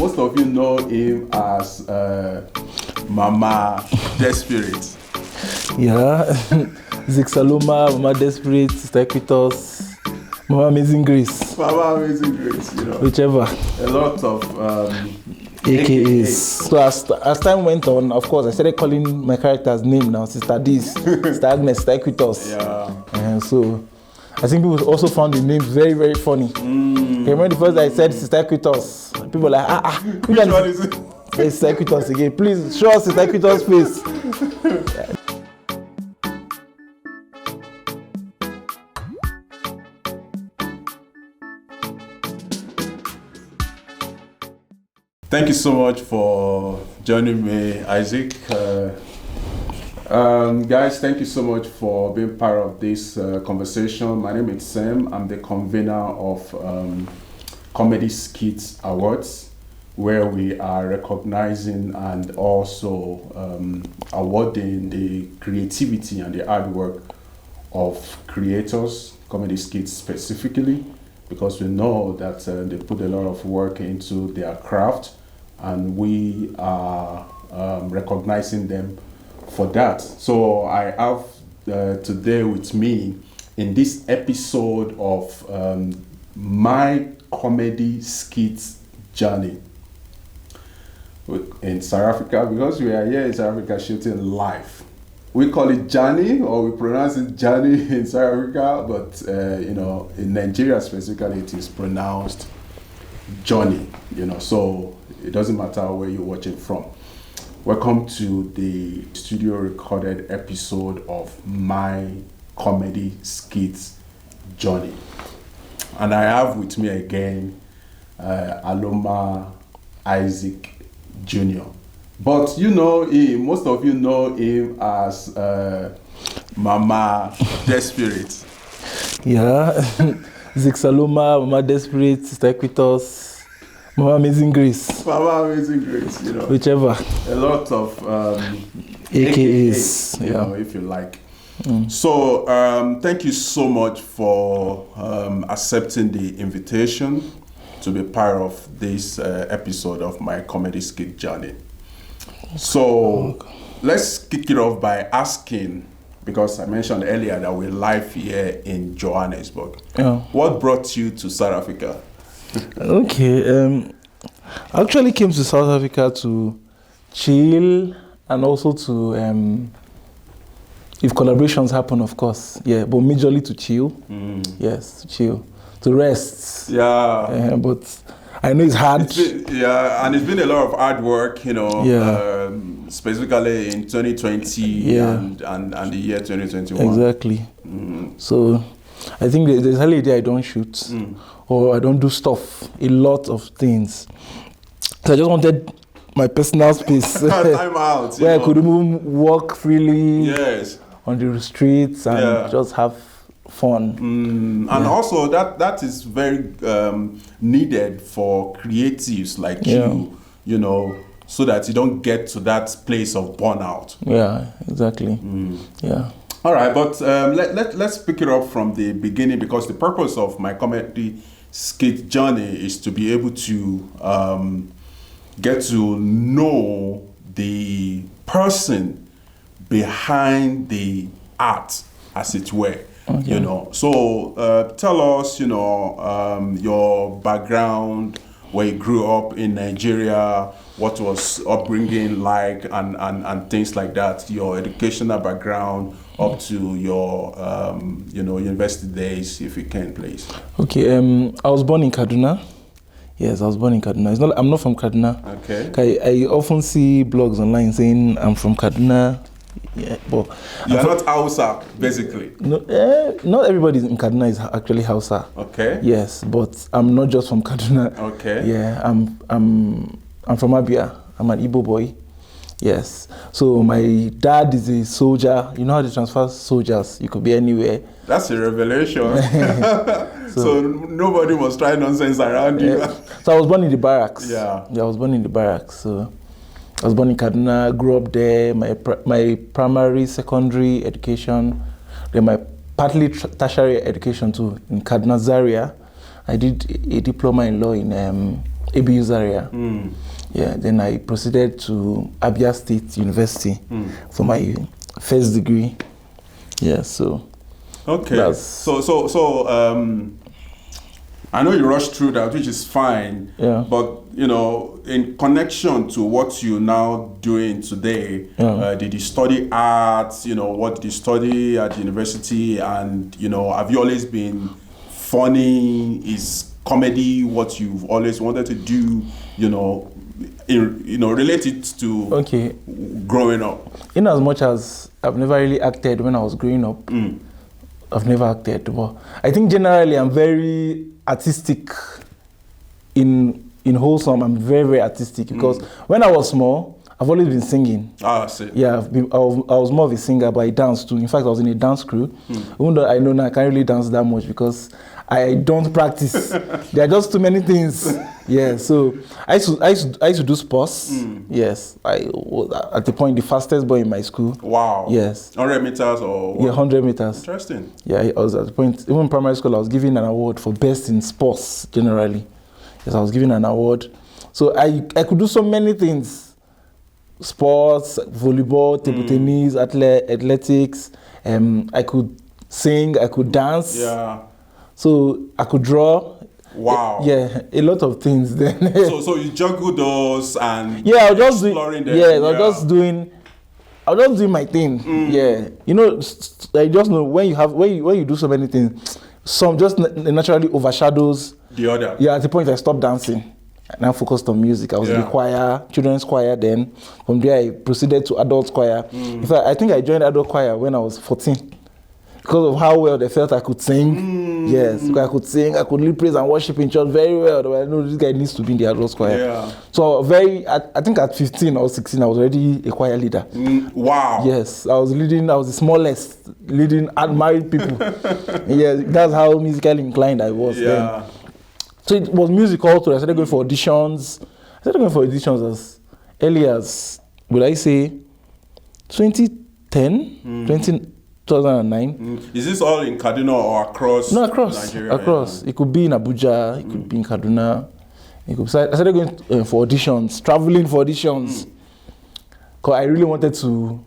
most of you know him as Mama Desperate. Yeah, ZICSALOMA, Mama Desperate, Sister Ekwitos, Mama Amazing Grace. Mama Amazing Grace, you know. Whichever. A lot of AKAs. So as time went on, of course, I started calling my character's name now, Sister This, Sister Agnes, Sister Ekwitos. Yeah. And so I think people also found the name very, very funny. I remember the first I said Sister Ekwitos, people were like, Which one is it? It's Sister Ekwitos again. Please show us Sister Ekwitos' face. Thank you so much for joining me, Isaac. Guys, thank you so much for being part of this conversation. My name is Sam. I'm the convener of Comedy Skit Awards, where we are recognizing and also awarding the creativity and the hard work of creators, comedy skits specifically, because we know that they put a lot of work into their craft, and we are recognizing them for that. So I have today with me in this episode of my comedy skit journey in South Africa, because we are here in South Africa shooting live. We call it Johnny, or we pronounce it Johnny in South Africa, but you know, in Nigeria specifically, it is pronounced Johnny. You know, so it doesn't matter where you're watching from. Welcome to the studio recorded episode of my comedy skits journey, and I have with me again Aloma Isaac Jr. But you know him, most of you know him as Mama Desperate. Yeah, ZICSALOMA, Mama Desperate, Sister Ekwitos, Mama Amazing Grace. Mama Amazing Grace, you know. Whichever. A lot of AKAs, you know, if you like. So thank you so much for accepting the invitation to be part of this episode of my comedy skit journey. So let's kick it off by asking, because I mentioned earlier that we're live here in Johannesburg. Yeah. What brought you to South Africa? Okay, I actually came to South Africa to chill and also to, if collaborations happen, of course, yeah, but majorly to chill. Yes, to chill, to rest. Yeah. But I know it's hard. And it's been a lot of hard work, you know, specifically in 2020 and the year 2021. Exactly. So I think there's hardly a day I don't shoot or I don't do stuff, a lot of things. So I just wanted my personal space time out, where I could even walk freely on the streets and just have fun. And also that is very needed for creatives like you know, so that you don't get to that place of burnout. Yeah, exactly. Yeah. All right, but let's pick it up from the beginning, because the purpose of my comedy skit journey is to be able to get to know the person behind the art, as it were. Okay. You know, so tell us, you know, your background, where you grew up in Nigeria, what was upbringing like, and things like that. Your educational background up to your, you know, university days, if you can, please. Okay, I was born in Kaduna. Yes, I was born in Kaduna. I'm not from Kaduna. Okay. I often see blogs online saying I'm from Kaduna. Yeah, but you're not Hausa, basically. No, not everybody in Kaduna is actually Hausa. Okay. Yes, but I'm not just from Kaduna. Okay. Yeah, I'm from Abia. I'm an Igbo boy. Yes. So my dad is a soldier. You know how they transfer soldiers? You could be anywhere. That's a revelation. So nobody must try nonsense around you. So I was born in the barracks. Yeah. I was born in the barracks. So I was born in Kaduna, grew up there. My primary, secondary education, then my partly tertiary education too in Kaduna Zaria. I did a diploma in law in ABU Zaria. Yeah, then I proceeded to Abia State University for my first degree. Yeah, so. Okay. So, I know you rushed through that, which is fine. Yeah. But, you know, in connection to what you're now doing today, did you study arts? You know, what did you study at university? And, you know, have you always been funny? Is comedy what you've always wanted to do? You know, related to growing up? In as much as I've never really acted when I was growing up, I've never acted. But I think generally I'm very artistic in wholesome. I'm very, very artistic because when I was small, I've always been singing. Ah, I see. Yeah, I was more of a singer, but I danced too. In fact, I was in a dance crew. Even though I know now I can't really dance that much because I don't practice. There are just too many things. Yeah, so I used to do sports. Yes, I was at the point the fastest boy in my school. Wow. Yes. 100 meters or what? Yeah, 100 meters. Interesting. Yeah, I was at the point, even in primary school, I was given an award for best in sports generally. Yes, I was given an award. So I could do so many things. Sports, volleyball, table tennis, athletics. I could sing, I could dance. Yeah. So I could draw. Wow. Yeah, a lot of things then. so you juggle those and I was just exploring them. Yeah, I was just doing my thing. Yeah. You know, I just know when you do so many things, some just naturally overshadows the other. Yeah, at the point I stopped dancing. And I focused on music. I was in the choir, children's choir then. From there I proceeded to adult choir. In fact, I think I joined adult choir when I was 14. Because of how well they felt I could sing. Yes, because I could sing, I could lead praise and worship in church very well. I know this guy needs to be in the adult choir. Yeah. So I think at 15 or 16, I was already a choir leader. Wow. Yes, I was the smallest, leading unmarried people. Yeah, that's how musically inclined I was then. So it was music also. I started going for auditions. As early as, would I say, 2010, 2009. Is this all in Kaduna or across? No, across Nigeria? Across. It could be in Abuja, it could be in Kaduna. I started going for auditions, traveling for auditions. Because I really wanted to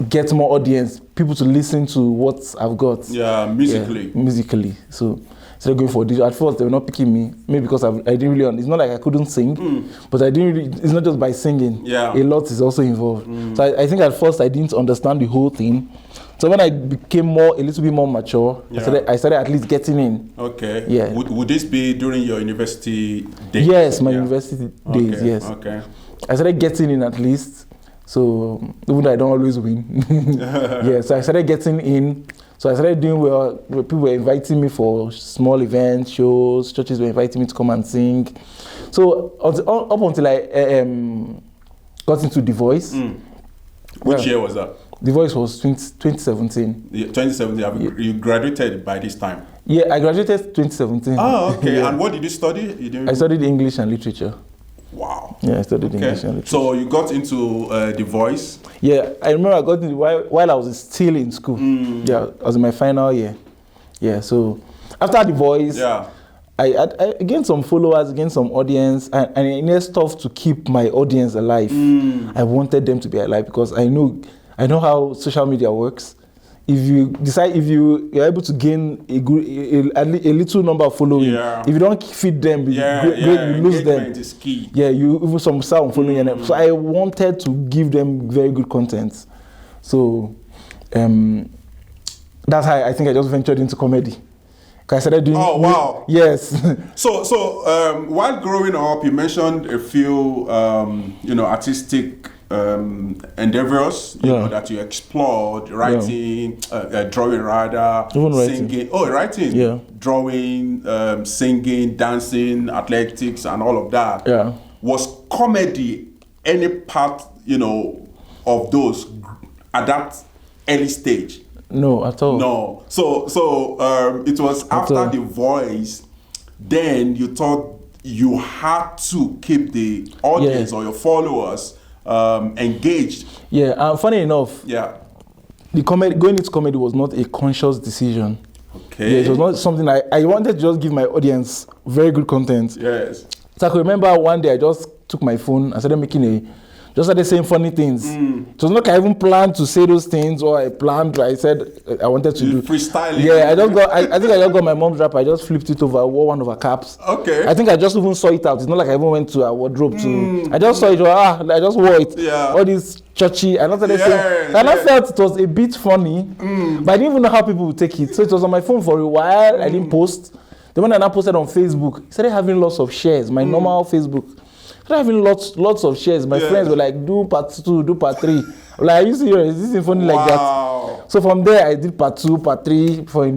get more audience, people to listen to what I've got. Yeah, musically. Yeah, musically. So I started going for auditions. At first, they were not picking me, maybe because I didn't really, it's not like I couldn't sing, but I didn't really, it's not just by singing. Yeah. A lot is also involved. So I think at first I didn't understand the whole thing. So when I became a little bit more mature, I started at least getting in. Okay. Yeah. Would this be during your university days? Yes, my university days, yes. Okay. I started getting in at least. So even though I don't always win. Yeah, so I started getting in. So I started doing well. People were inviting me for small events, shows. Churches were inviting me to come and sing. So up until I got into The Voice. Which year was that? The Voice was 2017. Yeah, 2017. You graduated by this time? Yeah, I graduated 2017. Oh, okay. Yeah. And what did you study? I studied English and literature. Wow. Yeah, I studied English and literature. So you got into The Voice? Yeah, I remember I got into while I was still in school. Yeah, I was in my final year. Yeah, so after The Voice, I gained some followers, gained some audience, and I needed stuff to keep my audience alive. I wanted them to be alive because I know how social media works. If you're able to gain a little number of following, if you don't feed them, you lose them. Is key. Yeah, you even some sound following them. So I wanted to give them very good content. So that's how I think I just ventured into comedy. I started doing. Oh wow! Yes. So while growing up, you mentioned a few artistic endeavors that you explored: writing, drawing, rather, singing. Oh, writing, drawing, singing, dancing, athletics, and all of that. Yeah. Was comedy any part, of those at that early stage? No, at all. No. So it was after The Voice, then you thought you had to keep the audience or your followers engaged. Yeah, funny enough. Yeah. Going into comedy was not a conscious decision. Okay. Yeah, it was not something I wanted to just give my audience very good content. Yes. So I could remember one day I just took my phone and started saying funny things. It was not like I even planned to say those things, or I said I wanted to do freestyling. Yeah, I think I just got my mom's wrap. I just flipped it over, wore one of her caps. Okay. I think I just even saw it out. It's not like I even went to a wardrobe to. I just saw it. I just wore it. Yeah. All these churchy. I felt it was a bit funny, but I didn't even know how people would take it. So it was on my phone for a while. I didn't post. The one that I posted on Facebook, started having lots of shares. My normal Facebook. Having lots of shares. My friends were like, do part 2, do part 3. I'm like, are you serious? Is this funny like that? So from there, I did part 2, part 3 for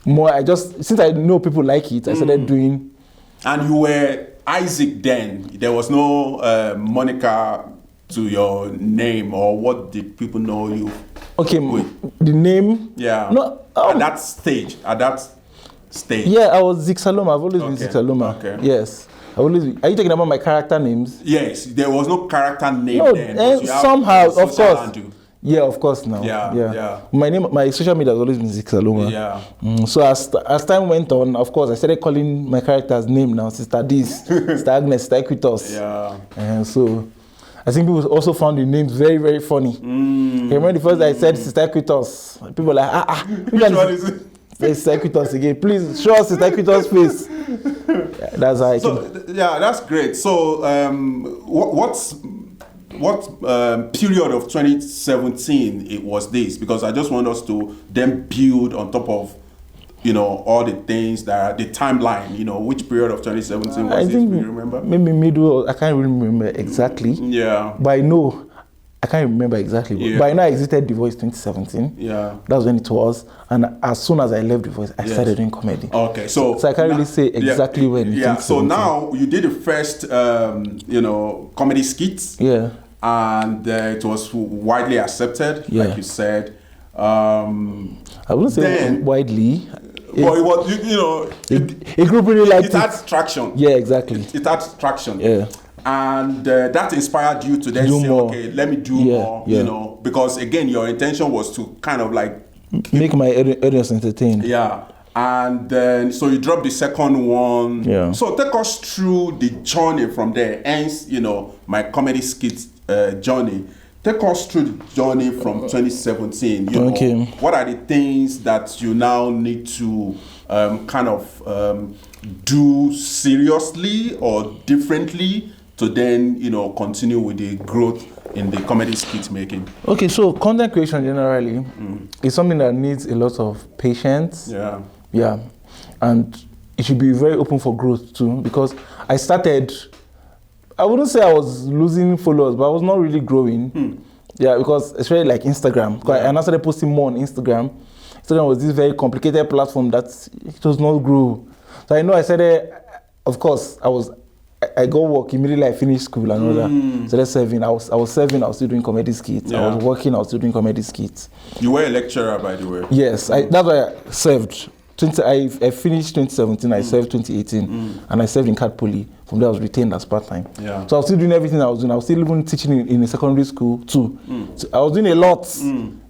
more. Since I know people like it, I started doing. And you were Isaac then. There was no moniker to your name, or what did people know you? Okay, the name. Yeah. No. At that stage. Yeah, I was ZICSALOMA. I've always been ZICSALOMA. Okay. Yes. Are you talking about my character names? Yes, there was no character name then. And somehow, of course. Yeah, of course now. Yeah. My social media has always been ZICSALOMA. Yeah. So as time went on, of course, I started calling my character's name now, Sister This, Sister Agnes, Sister Ekwitos. Yeah. And so I think people also found the names very, very funny. I remember the first day I said Sister Ekwitos, people were like, which one is it? Sister Ekwitos again. Please show us Sister Ekwitos' face. That's how I that's great. So what period of 2017 it was this? Because I just want us to then build on top of all the things that the timeline. Which period of 2017 was this? Do you remember? Maybe middle. I can't really remember exactly. Yeah. But I know. I can't remember exactly, but I know I exited The Voice 2017. Yeah. That was when it was. And as soon as I left The Voice, I started doing comedy. Okay, so I can't really say exactly when. Yeah, so now you did the first, comedy skits. Yeah. And it was widely accepted, like you said. I wouldn't say widely. But it was, it grew really like it had traction. Yeah, exactly. It had traction. Yeah. And that inspired you to then say, more. okay, let me do more, because again, your intention was to kind of like make my audience entertained. Yeah. And then, so you dropped the second one. Yeah. So take us through the journey from there. Hence, my comedy skit journey. Take us through the journey from 2017. What are the things that you now need to do seriously or differently to then, continue with the growth in the comedy skit making? Okay, so content creation generally is something that needs a lot of patience. Yeah. Yeah. And it should be very open for growth too, because I wouldn't say I was losing followers, but I was not really growing. Yeah, because especially like Instagram. And I started posting more on Instagram. Instagram was this very complicated platform that it does not grow. So I know I started, of course, I got work immediately. I finished school and all that. So that's serving. I was serving. I was still doing comedy skits. Yeah. I was working. I was still doing comedy skits. You were a lecturer, by the way. Yes, that's why I served. I finished 2017. I served 2018, and I served in Cat Poly. From there, I was retained as part-time. Yeah. So I was still doing everything I was doing. I was still even teaching in a secondary school too. So I was doing a lot.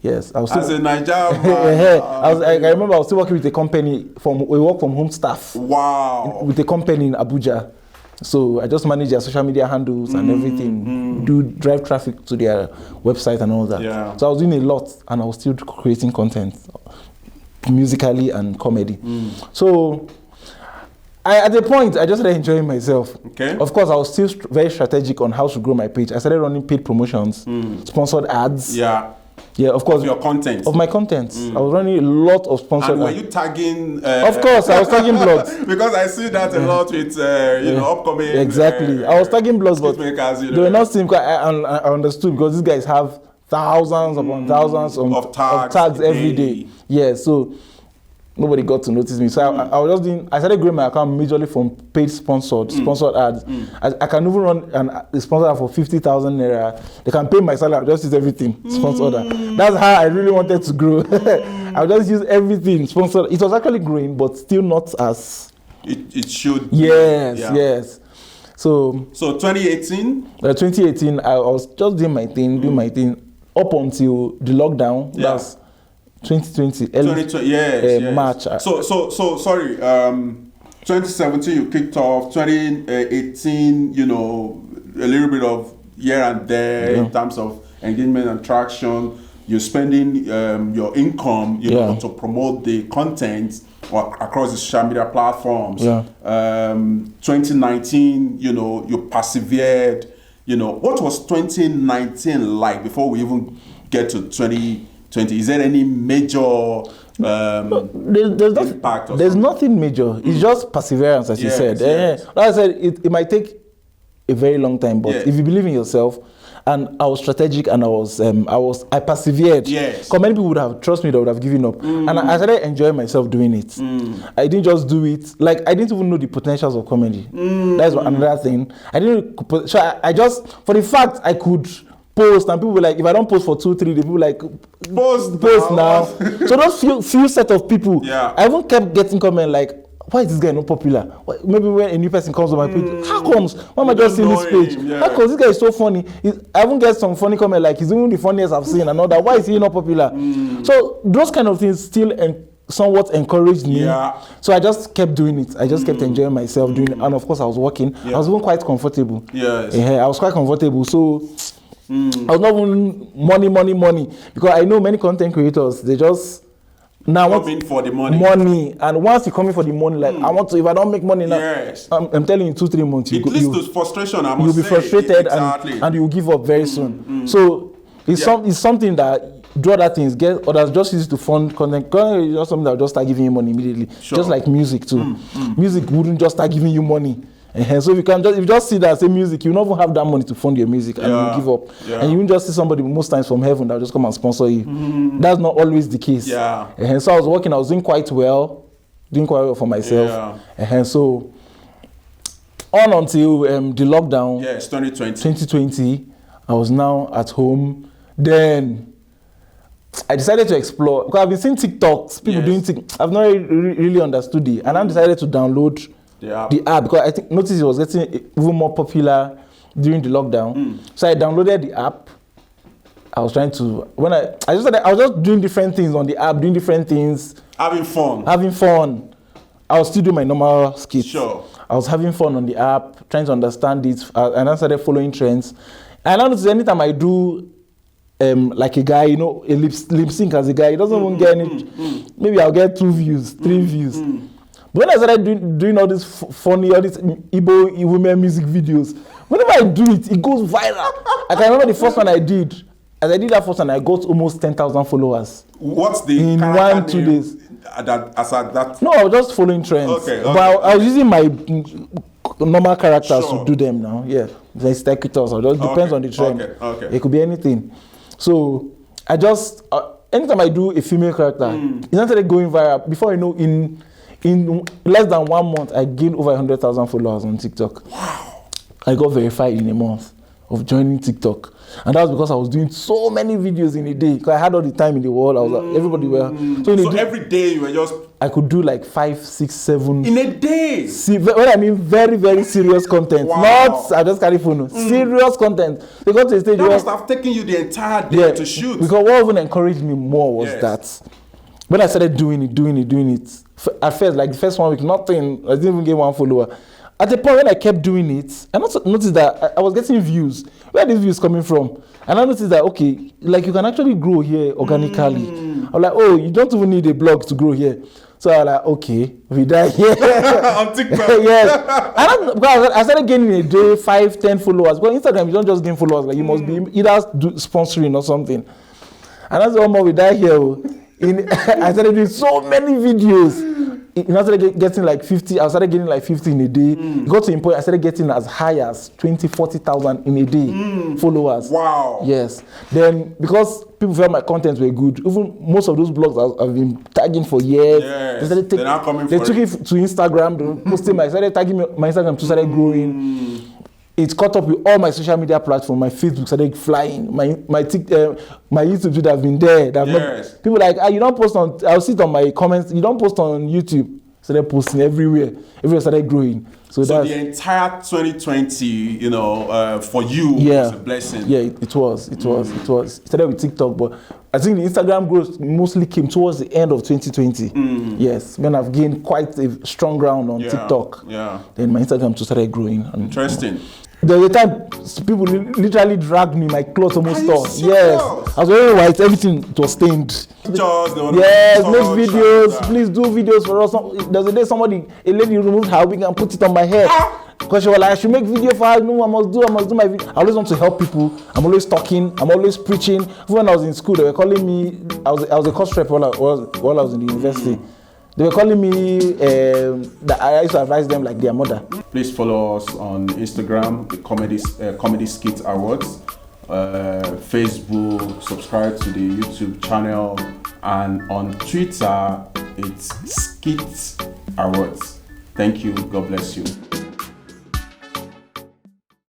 Yes, I was still. As a Nigerian, I remember I was still working with a company we work from home staff. Wow. With a company in Abuja. So I just manage their social media handles and everything, drive traffic to their website and all that. Yeah. So I was doing a lot, and I was still creating content, musically and comedy. So at the point, I just started enjoying myself. Okay. Of course, I was still very strategic on how to grow my page. I started running paid promotions, sponsored ads. Yeah. Yeah, of course. Of your content. Of my content. I was running a lot of sponsored ads. And were you tagging? Of course, I was tagging blogs. Because I see that a lot with upcoming. Exactly. I was tagging blogs, but makers, they were not seeing. I understood because these guys have thousands upon thousands of tags every day. Yeah, so nobody got to notice me. So I was just doing. I started growing my account majorly from paid sponsored ads. I can even run a sponsored ad for 50,000 naira. They can pay my salary. I just use everything sponsored ad. That's how I really wanted to grow. I just use everything sponsored. It was actually growing, but still not as it should. Yes. So 2018. 2018, I was just doing my thing, up until the lockdown. Yeah. That's 2020, March. March. So sorry. 2017 you kicked off. 2018, you know, a little bit of here and there in terms of engagement and traction. You're spending your income, you know, to promote the content across the social media platforms. 2019, you know, you persevered. You know, what was 2019 like before we even get to 2020? Is there any major impact? There's nothing major. It's just perseverance, as you said. Like I said, it might take a very long time, but if you believe in yourself, and I was strategic, and I persevered. Because many people would have, trust me, they would have given up. And I started enjoying myself doing it. I didn't just do it, like I didn't even know the potentials of comedy. That's another thing. I didn't, so I just, for the fact I could post, and people were like, if I don't post for 2-3 days, people were like, post now. So those few set of people, I even kept getting comment like, why is this guy not popular? Maybe when a new person comes on my page, how comes? Why am I just seeing this page? How comes this guy is so funny? I even get some funny comment like, he's even the funniest I've seen and all that. Why is he not popular? So those kind of things still somewhat encouraged me. So I just kept doing it. I just kept enjoying myself doing it. And of course I was working. I was even quite comfortable. I was quite comfortable. So I was not even money. Because I know many content creators, they just now coming for the money. And once you come in for the money, like I want to, if I don't make money now, I'm telling you, 2-3 months, it leads to frustration. You'll be frustrated and you'll give up very soon. So it's something that do other things, get others just use to fund content. It's not something that will just start giving you money immediately. Just like music too. Music wouldn't just start giving you money. So if you just see that, say music, you don't even have that money to fund your music, and you give up. And you won't just see somebody most times from heaven that will just come and sponsor you. That's not always the case. So I was working, I was doing quite well for myself. So on until the lockdown. 2020, I was now at home. Then I decided to explore, because I've been seeing TikToks, people doing TikTok. I've not really understood it, and I decided to download the app, because I noticed it was getting even more popular during the lockdown. So I downloaded the app. I was trying to, I was just doing different things on the app, doing different things. Having fun. I was still doing my normal skits. I was having fun on the app, trying to understand it, and I started following trends. And I noticed anytime I do like a guy, you know, a lip sync as a guy, he doesn't even get any, maybe I'll get 2 views, 3 views. When I started doing all these funny, all these Igbo women music videos, whenever I do it, it goes viral. I can remember the first one I did. As I did that first one, I got almost 10,000 followers. What's the in 1-2 days? No, I was just following trends. But I was using my normal characters to do them now. Like Ekwitos. It just depends on the trend. It could be anything. So I just anytime I do a female character, it started going viral. Before you know, in less than 1 month, I gained over 100,000 followers on TikTok. Wow! I got verified in a month of joining TikTok, and that was because I was doing so many videos in a day. Because I had all the time in the world. I was everybody were. So every day you were just. I could do like 5, 6, 7 in a day. When I mean very, very serious content, not I just carry phone. Serious content. They got to a stage that must have taken you the entire day to shoot. Because what even encouraged me more was that when I started doing it. At first, like the first 1 week, nothing. I didn't even get 1 follower. At the point when I kept doing it, I noticed that I was getting views. Where are these views coming from? And I noticed that, okay, like you can actually grow here organically. I'm like, oh, you don't even need a blog to grow here. So I was like, okay, we die here. On TikTok. Because I started gaining a day 5, 10 followers. But Instagram, you don't just gain followers. Like you must be either sponsoring or something. And that's the one we die here. I started doing so many videos. I started getting like 50. I started getting like 50 in a day. It got to a point I started getting as high as 20, 40,000 in a day followers. Wow. Yes. Then because people felt my content were good, even most of those blogs I've been tagging for years. They took it to Instagram. They posted I started tagging my Instagram to started growing. It caught up with all my social media platforms. My Facebook started flying. My YouTube would have been there. People like, you don't post on. I'll see it on my comments. You don't post on YouTube. Started posting everywhere. Everywhere started growing. So the entire 2020, for you, was a blessing. Yeah, it was. It started with TikTok, but I think the Instagram growth mostly came towards the end of 2020. Yes, when I've gained quite a strong ground on TikTok. Yeah. Then my Instagram too started growing. Interesting. There was a time people literally dragged me, my clothes almost tore. Yes. I was wearing white, everything was stained. Yes, make videos, please do videos for us. There was a day a lady removed her wig and put it on my head. Because she was like, I should make video for her. No, I must do my video. I always want to help people. I'm always talking. I'm always preaching. Even when I was in school, they were calling me. I was a course rep while I was in the university. They were calling me. That I used to advise them like their mother. Please follow us on Instagram, the Comedy Skit Awards, Facebook. Subscribe to the YouTube channel, and on Twitter, it's Skit Awards. Thank you. God bless you.